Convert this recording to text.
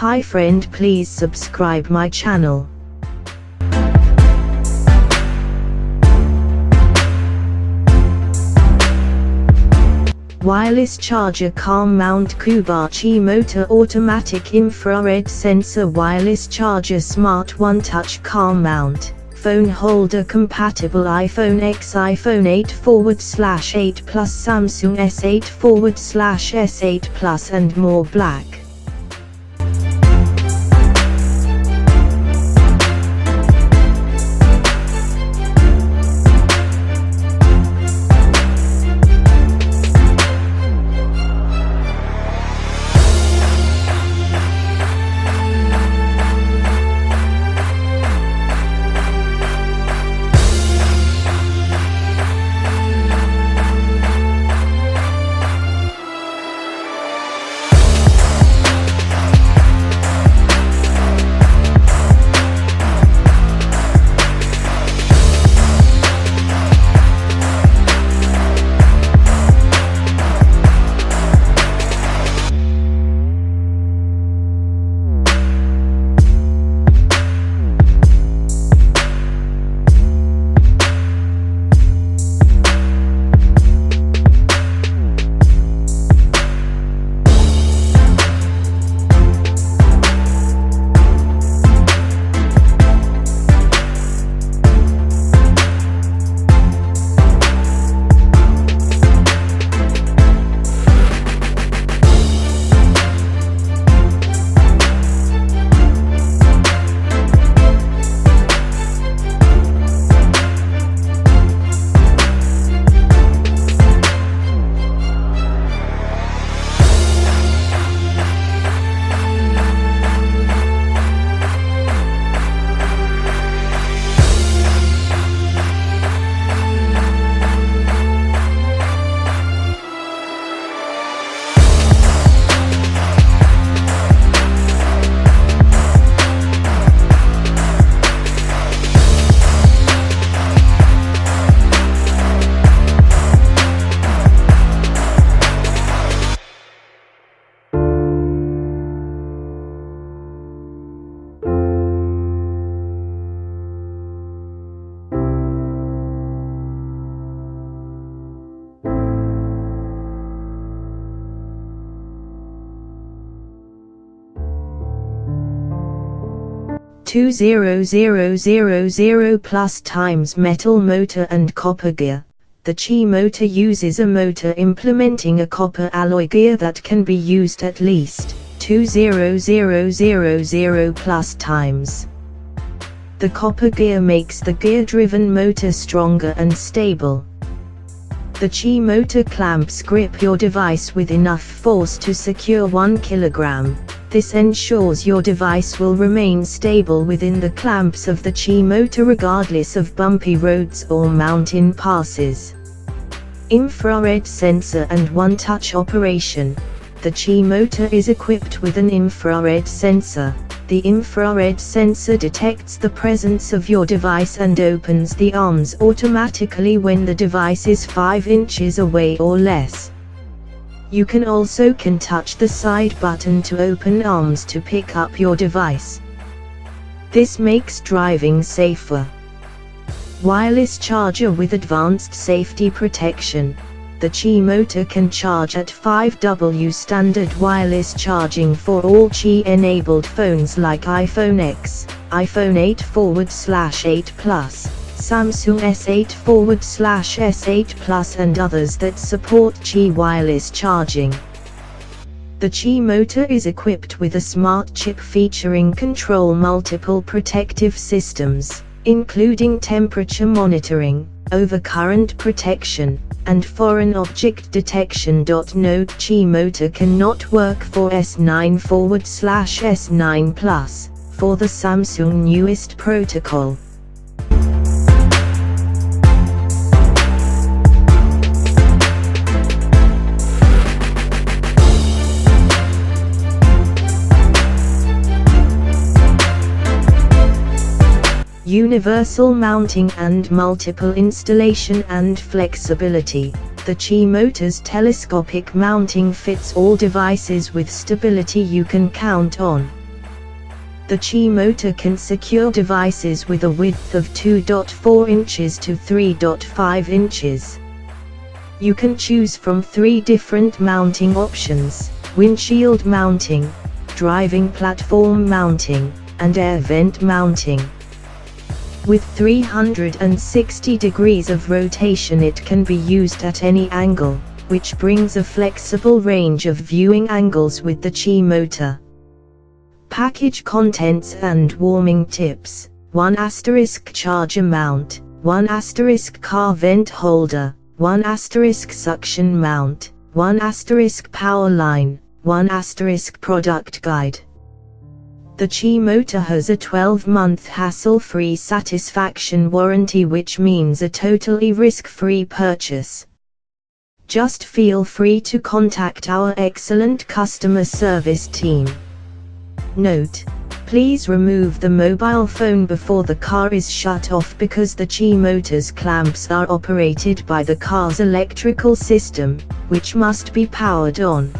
Hi friend, please subscribe my channel. Wireless charger calm mount Coobar Qi motor automatic infrared sensor wireless charger smart one touch calm mount, phone holder compatible iPhone X iPhone 8/8 Plus Samsung S8/S8 Plus and more black. $20,000 plus times metal motor and copper gear. The Qi motor uses a motor implementing a copper alloy gear that can be used at least 20,000 plus times. The copper gear makes the gear-driven motor stronger and stable. The Qi motor clamps grip your device with enough force to secure 1 kilogram. This ensures your device will remain stable within the clamps of the Qi motor regardless of bumpy roads or mountain passes. Infrared sensor and one-touch operation. The Qi motor is equipped with an infrared sensor. The infrared sensor detects the presence of your device and opens the arms automatically when the device is 5 inches away or less. You can also touch the side button to open arms to pick up your device. This makes driving safer. Wireless charger with advanced safety protection. The Qi motor can charge at 5W standard wireless charging for all Qi-enabled phones like iPhone X, iPhone 8/8 Plus, Samsung S8/S8 Plus and others that support Qi wireless charging. The Qi motor is equipped with a smart chip featuring control multiple protective systems, including temperature monitoring, overcurrent protection, and foreign object detection. Note: Qi motor cannot work for S9/S9 Plus, for the Samsung newest protocol. Universal mounting and multiple installation and flexibility. The Qi motor's telescopic mounting fits all devices with stability you can count on. The Qi motor can secure devices with a width of 2.4 inches to 3.5 inches. You can choose from 3 different mounting options: windshield mounting, driving platform mounting, and air vent mounting. With 360 degrees of rotation, it can be used at any angle, which brings a flexible range of viewing angles with the Qi motor. Package contents and warming tips: 1 * charger mount, 1 * car vent holder, 1 * suction mount, 1 * power line, 1 * product guide. The Qi motor has a 12-month hassle-free satisfaction warranty, which means a totally risk-free purchase. Just feel free to contact our excellent customer service team. Note: please remove the mobile phone before the car is shut off, because the Qi motor's clamps are operated by the car's electrical system, which must be powered on.